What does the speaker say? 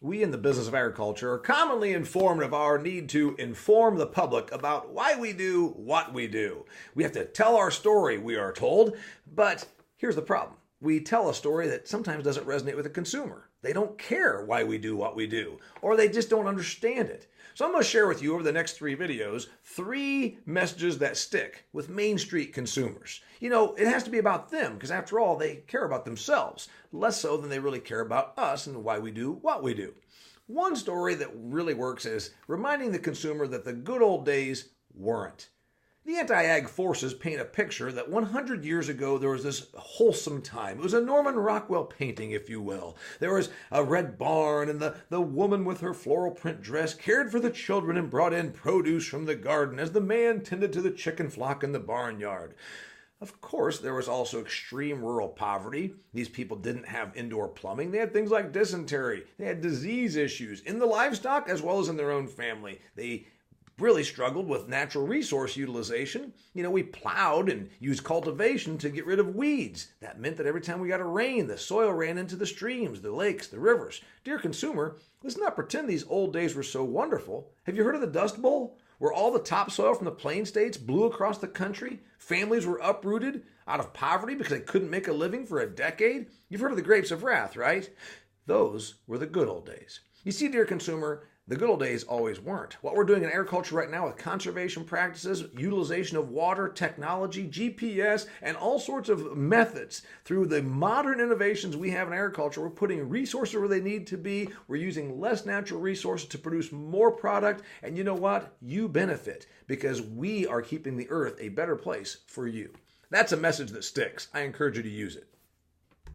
We in the business of agriculture are commonly informed of our need to inform the public about why we do what we do. We have to tell our story, we are told, but here's the problem. We tell a story that sometimes doesn't resonate with the consumer. They don't care why we do what we do, or they just don't understand it. So I'm going to share with you over the next 3 videos 3 messages that stick with Main Street consumers. You know, it has to be about them because after all, they care about themselves, less so than they really care about us and why we do what we do. One story that really works is reminding the consumer that the good old days weren't. The anti-ag forces paint a picture that 100 years ago there was this wholesome time. It was a Norman Rockwell painting, if you will. There was a red barn and the woman with her floral print dress cared for the children and brought in produce from the garden as the man tended to the chicken flock in the barnyard. Of course, there was also extreme rural poverty. These people didn't have indoor plumbing. They had things like dysentery. They had disease issues in the livestock as well as in their own family. They really struggled with natural resource utilization. You know, we plowed and used cultivation to get rid of weeds. That meant that every time we got a rain, the soil ran into the streams, the lakes, the rivers. Dear consumer, let's not pretend these old days were so wonderful. Have you heard of the Dust Bowl? Where all the topsoil from the plain states blew across the country? Families were uprooted out of poverty because they couldn't make a living for a decade? You've heard of the grapes of wrath, right? Those were the good old days. You see, dear consumer, the good old days always weren't. What we're doing in agriculture right now with conservation practices, utilization of water, technology, GPS, and all sorts of methods through the modern innovations we have in agriculture, we're putting resources where they need to be. We're using less natural resources to produce more product. And you know what? You benefit because we are keeping the earth a better place for you. That's a message that sticks. I encourage you to use it.